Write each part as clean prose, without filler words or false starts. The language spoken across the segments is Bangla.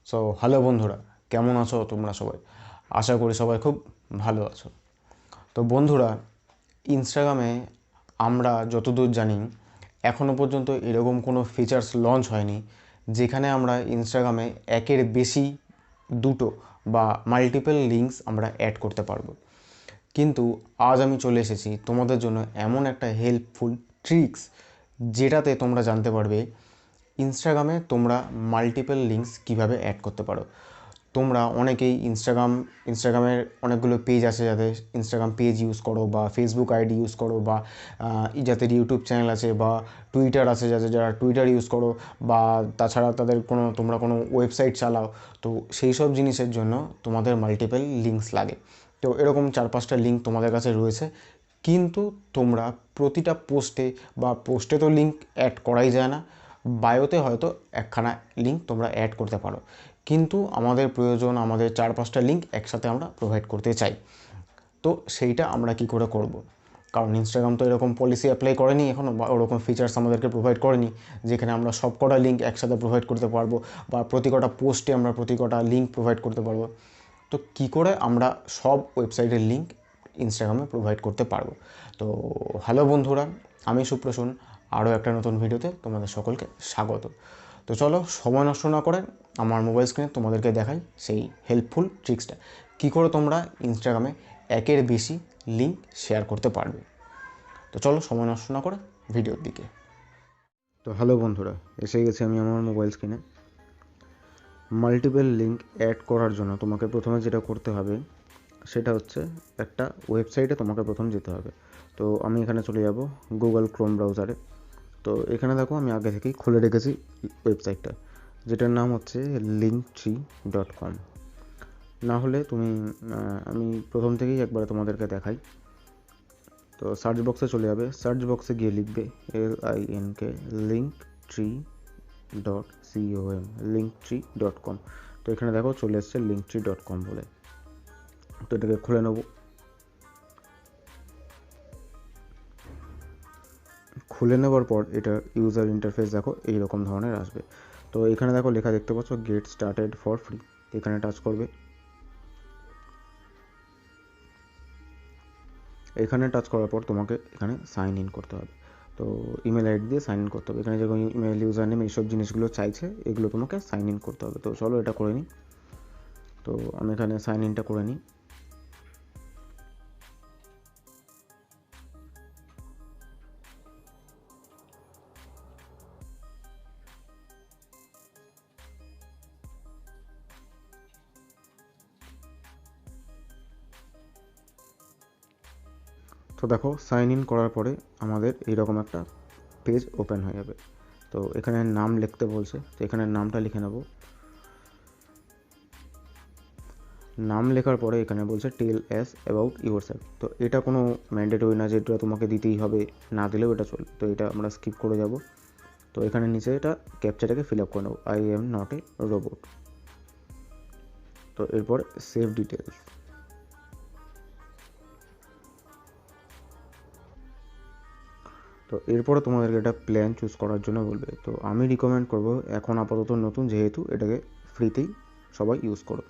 সো হ্যালো বন্ধুরা, কেমন আছো তোমরা সবাই? আশা করি সবাই খুব ভালো আছো। তো বন্ধুরা, ইনস্টাগ্রামে আমরা যতদূর জানি এখনও পর্যন্ত এরকম কোনো ফিচার্স লঞ্চ হয়নি যেখানে আমরা ইনস্টাগ্রামে একের বেশি দুটো বা মাল্টিপল লিঙ্কস আমরা অ্যাড করতে পারবো। কিন্তু আজ আমি চলে এসেছি তোমাদের জন্য এমন একটা হেল্পফুল ট্রিক্স যেটাতে তোমরা জানতে পারবে ইনস্টাগ্রামে তোমরা মাল্টিপল লিঙ্কস কিভাবে অ্যাড করতে পারো। তোমরা অনেকেই ইনস্টাগ্রামের অনেকগুলো পেজ আছে, যাদের ইনস্টাগ্রাম পেজ ইউজ করো বা ফেসবুক আইডি ইউজ করো বা যাদের ইউটিউব চ্যানেল আছে বা টুইটার আছে, যারা টুইটার ইউজ করো বা তাছাড়া তোমরা কোনো ওয়েবসাইট চালাও। তো সেই সব জিনিসের জন্য তোমাদের মাল্টিপল লিঙ্কস লাগে। তো এরকম 4-5টা লিঙ্ক তোমাদের কাছে রয়েছে, কিন্তু তোমরা প্রতিটা পোস্টে তো লিঙ্ক অ্যাড করাই যায় না, বায়োতে হয়তো একখানা লিঙ্ক তোমরা অ্যাড করতে পারো, কিন্তু আমাদের প্রয়োজন আমাদের 4-5টা লিঙ্ক একসাথে আমরা প্রোভাইড করতে চাই। তো সেইটা আমরা কি করে করব? কারণ ইনস্টাগ্রাম তো এরকম পলিসি অ্যাপ্লাই করেনি এখনও, বা ওরকম ফিচার্স আমাদেরকে প্রোভাইড করেনি যেখানে আমরা সব কটা লিঙ্ক একসাথে প্রোভাইড করতে পারবো বা প্রতি কটা পোস্টে আমরা প্রতি কটা লিঙ্ক প্রোভাইড করতে পারবো। তো কি করে আমরা সব ওয়েবসাইটের লিঙ্ক ইনস্টাগ্রামে প্রোভাইড করতে পারবো? তো হ্যালো বন্ধুরা, আমি সুপ্রসূন, আরও একটা নতুন ভিডিওতে তোমাদের সকলকে স্বাগত। তো চলো সময় নষ্ট না করে আমার মোবাইল স্ক্রিনে তোমাদেরকে দেখাই সেই হেল্পফুল ট্রিক্সটা, কী করে তোমরা ইনস্টাগ্রামে একের বেশি লিঙ্ক শেয়ার করতে পারবে। তো চলো সময় নষ্ট না করে ভিডিওর দিকে। তো হ্যালো বন্ধুরা, এসে গেছি আমি আমার মোবাইল স্ক্রিনে। মাল্টিপল লিঙ্ক অ্যাড করার জন্য তোমাকে প্রথমে যেটা করতে হবে সেটা হচ্ছে একটা ওয়েবসাইটে তোমাকে প্রথম যেতে হবে। তো আমি এখানে চলে যাব গুগল ক্রোম ব্রাউজারে। তো এখানে দেখো আমি আগে থেকেই খুলে রেখেছি ওয়েবসাইটটা, যেটার নাম হচ্ছে linktr.com। না হলে আমি প্রথম থেকেই একবার তোমাদেরকে দেখাই। তো সার্চ বক্সে চলে যাবে, সার্চ বক্সে গিয়ে লিখবে LINK linktr.com linktr.com। তো এখানে দেখো চলে এসছে linktr.com বলে। তো এটাকে খুলে নেব। খুলে নেওয়ার পর এটা ইউজার ইন্টারফেস দেখো এইরকম ধরনের আসবে। তো এখানে দেখো লেখা দেখতে পাচ্ছ গেট স্টার্টেড ফর ফ্রি, এখানে টাচ করবে। এখানে টাচ করার পর তোমাকে এখানে সাইন ইন করতে হবে। তো ইমেল আইডি দিয়ে সাইন ইন করতে হবে। এখানে যেরকম ইমেল ইউজার নেম এইসব জিনিসগুলো চাইছে, এগুলো তোমাকে সাইন ইন করতে হবে। তো চলো এটা করে নিই। তো আমি এখানে সাইন ইনটা করে নিই। তো দেখো সাইন ইন করার পরে আমাদের এইরকম একটা পেজ ওপেন হয়ে যাবে। তো এখানে নাম লিখতে বলছে, তো এখানে নামটা লিখে নেব। নাম লেখার পরে এখানে বলছে টেল অ্যাস অ্যাবাউট ইউর সেলফ। তো এটা কোনো ম্যান্ডেটরি না যে এটা তোমাকে দিতেই হবে, না দিলেও এটা চলবে। তো এটা আমরা স্কিপ করে যাব। তো এখানে নিচে এটা ক্যাপচাটাকে ফিল আপ করে নেব, I am not a robot. তো এরপর সেভ ডিটেলস। তো এরপরে তোমাদেরকে এটা প্ল্যান চুজ করার জন্য বলবে। তো আমি রিকমেন্ড করব এখন আপাতত নতুন যেহেতু এটাকে ফ্রিতেই সবাই ইউজ করো।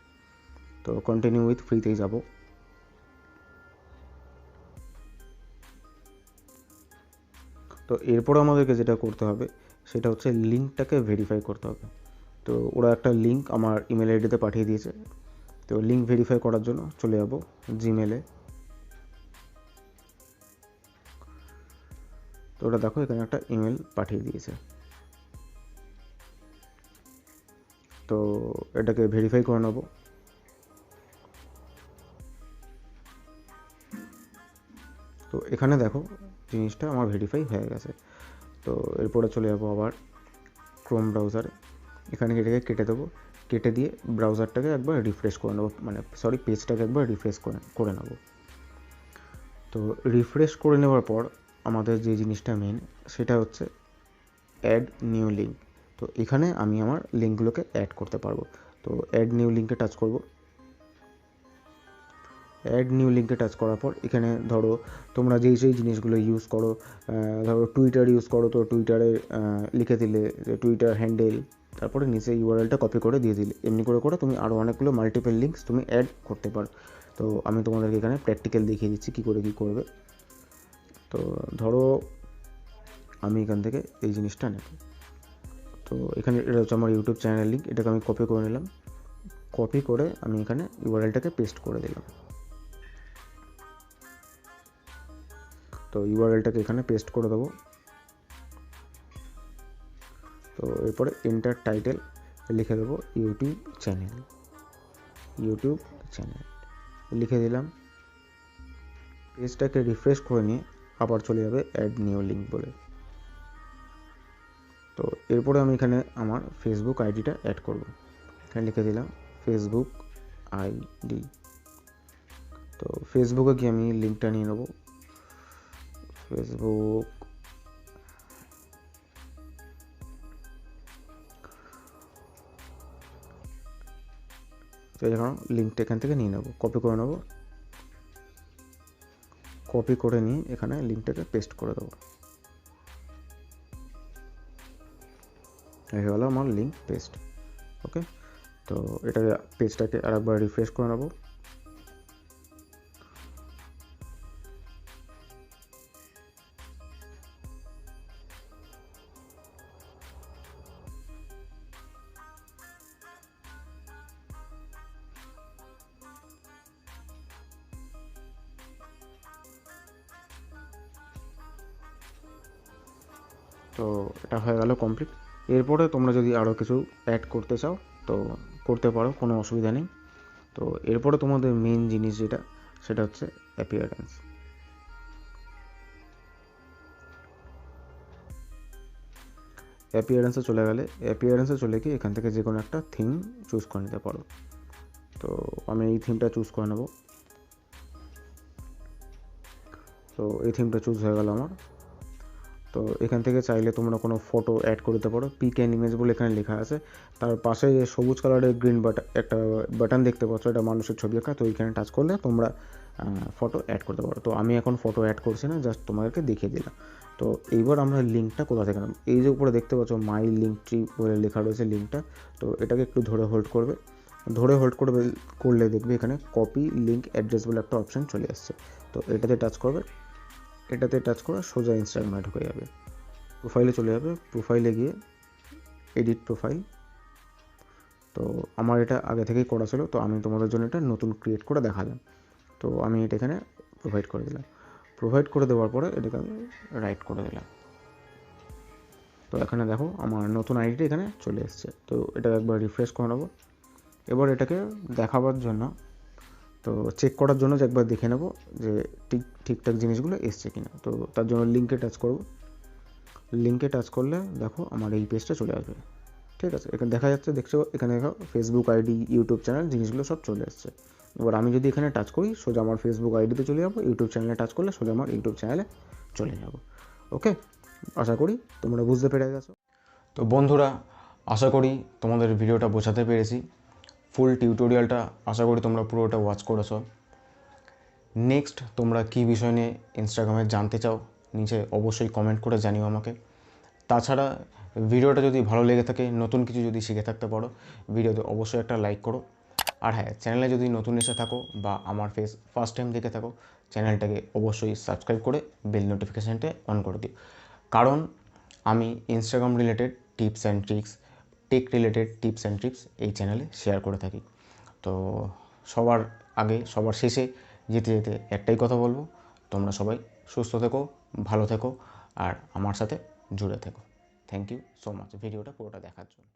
তো কন্টিনিউ উইথ ফ্রিতেই যাব। তো এরপর আমাদেরকে যেটা করতে হবে সেটা হচ্ছে লিঙ্কটাকে ভেরিফাই করতে হবে। তো ওরা একটা লিঙ্ক আমার ইমেল আইডিতে পাঠিয়ে দিয়েছে। তো লিঙ্ক ভেরিফাই করার জন্য চলে যাব জিমেলে। তো ওটা দেখো এখানে একটা ইমেল পাঠিয়ে দিয়েছে। তো এটাকে ভেরিফাই করে নেব। তো এখানে দেখো জিনিসটা আমার ভেরিফাই হয়ে গেছে। তো এরপরে চলে যাবো আবার ক্রোম ব্রাউজারে। এখানে এটাকে কেটে দেবো, কেটে দিয়ে ব্রাউজারটাকে একবার রিফ্রেশ করে নেবো, পেজটাকে একবার রিফ্রেশ করে নেবো। তো রিফ্রেশ করে নেওয়ার পর আমাদের যে জিনিসটা মেন সেটা হচ্ছে অ্যাড নিউ লিঙ্ক। তো এখানে আমি আমার লিঙ্কগুলোকে অ্যাড করতে পারবো। তো অ্যাড নিউ লিঙ্কে টাচ করব। অ্যাড নিউ লিঙ্কে টাচ করার পর এখানে ধরো তোমরা যেই জিনিসগুলো ইউজ করো, ধরো টুইটার ইউজ করো, তো টুইটারে লিখে দিলে যে টুইটার হ্যান্ডেল তারপরে নিচে ইউআরএলটা কপি করে দিয়ে দিলে এমনি করে করে তুমি আরও অনেকগুলো মাল্টিপল লিঙ্কস তুমি অ্যাড করতে পারো। তো আমি তোমাদেরকে এখানে প্র্যাকটিক্যাল দেখিয়ে দিচ্ছি কী করে কী করবে। তো ধরো আমি এখান থেকে এই জিনিসটা নেব, তো এখানে এটা হচ্ছে আমার ইউটিউব চ্যানেলের লিঙ্ক, এটাকে আমি কপি করে নিলাম। কপি করে আমি এখানে ইউআরএলটাকে পেস্ট করে দিলাম। তো ইউআরএলটাকে এখানে পেস্ট করে দেবো। তো এরপরে এন্টার টাইটেল লিখে দেবো ইউটিউব চ্যানেল লিখে দিলাম। পেজটাকে রিফ্রেশ করে নিয়ে আবার চলে যাবে অ্যাড নিউ লিঙ্ক বলে। তো এরপরে আমি এখানে আমার ফেসবুক আইডিটা অ্যাড করব। এখানে লিখে দিলাম ফেসবুক আইডি। তো ফেসবুকে গিয়ে আমি লিঙ্কটা নিয়ে নেব। ফেসবুক তো এখন লিঙ্কটা এখান থেকে নিয়ে নেব, কপি করে নেব। কপি করে নিয়ে এখানে লিঙ্কটাকে পেস্ট করে দেবো। এই হলো আমার লিঙ্ক পেস্ট। ওকে, তো এটাকে পেজটাকে আরেকবার রিফ্রেশ করে নেব। তো এটা হয়ে গেল কমপ্লিট। এরপরে তোমরা যদি আরও কিছু অ্যাড করতে চাও তো করতে পারো, কোনো অসুবিধা নেই। তো এরপরে তোমাদের মেন জিনিস যেটা সেটা হচ্ছে অ্যাপিয়ারেন্স। অ্যাপিয়ারেন্সে চলে গিয়ে এখান থেকে যে কোনো একটা থিম চুজ করে নিতে পারো। তো আমি এই থিমটা চুজ করে নেব। তো এই থিমটা চুজ হয়ে গেল আমার। তো এখান থেকে চাইলে তোমরা কোনো ফটো অ্যাড করতে পারো। পিক অ্যান্ড ইমেজ বলে এখানে লেখা আছে, তার পাশে যে সবুজ কালারের গ্রিন একটা বাটন দেখতে পাচ্ছ, এটা মানুষের ছবি আঁকা। তো এইখানে টাচ করলে তোমরা ফটো অ্যাড করতে পারো। তো আমি এখন ফটো অ্যাড করছি না, জাস্ট তোমাদেরকে দেখিয়ে দিলাম। তো এইবার আমরা লিঙ্কটা কোথা থেকে নেব, এই যে উপরে দেখতে পাচ্ছ মাই লিঙ্কট্রি বলে লেখা রয়েছে লিঙ্কটা। তো এটাকে একটু ধরে হোল্ড করলে দেখবে এখানে কপি লিঙ্ক অ্যাড্রেস বলে একটা অপশান চলে আসছে। তো এটাতে টাচ করে সোজা ইনস্টাগ্রামে ঢুকে যাবে, প্রোফাইলে চলে যাবে। প্রোফাইলে গিয়ে এডিট প্রোফাইল। তো আমার এটা আগে থেকেই করা ছিল, তো আমি তোমাদের জন্য এটা নতুন ক্রিয়েট করে দেখালাম। তো আমি এটা এখানে প্রোভাইড করে দেওয়ার পরে এটাকে আমি রাইট করে দিলাম। তো এখানে দেখো আমার নতুন আইডিটা এখানে চলে এসছে। তো এটা একবার রিফ্রেশ করে নেবো। এবার এটাকে দেখাবার জন্য, তো চেক করার জন্য যে একবার দেখে নেব যে ঠিকঠাক জিনিসগুলো এসছে কিনা। তো তার জন্য লিঙ্কে টাচ করলে দেখো আমার এই পেজটা চলে আসবে। ঠিক আছে, এখানে দেখছো এখানে দেখো ফেসবুক আইডি, ইউটিউব চ্যানেল, জিনিসগুলো সব চলে আসছে। এবার আমি যদি এখানে টাচ করি সোজা আমার ফেসবুক আইডিতে চলে যাবো, ইউটিউব চ্যানেলে টাচ করলে সোজা আমার ইউটিউব চ্যানেলে চলে যাব। ওকে, আশা করি তোমরা বুঝতে পেরে গেছো। তো বন্ধুরা, আশা করি তোমাদের ভিডিওটা বোঝাতে পেরেছি। ফুল টিউটোরিয়ালটা আশা করি তোমরা পুরোটা ওয়াচ করেছো। নেক্সট তোমরা কী বিষয় নিয়ে ইনস্টাগ্রামে জানতে চাও নিচে অবশ্যই কমেন্ট করে জানিও আমাকে। তাছাড়া ভিডিওটা যদি ভালো লেগে থাকে, নতুন কিছু যদি শিখে থাকতে পারো, ভিডিওতে অবশ্যই একটা লাইক করো। আর হ্যাঁ, চ্যানেলে যদি নতুন এসে থাকো বা আমার ফেস ফার্স্ট টাইম দেখে থাকো, চ্যানেলটাকে অবশ্যই সাবস্ক্রাইব করে বেল নোটিফিকেশানটা অন করে দিও। কারণ আমি Instagram related tips and tricks, tech related tips and tricks এই চ্যানেলে শেয়ার করে থাকি। তো সবার আগে সবার শেষে যেতে যেতে একটাই কথা বলবো, তোমরা সবাই সুস্থ থেকো, ভালো থেকো আর আমার সাথে জুড়ে থেকো। থ্যাংক ইউ সো মাচ ভিডিওটা পুরোটা দেখার জন্য।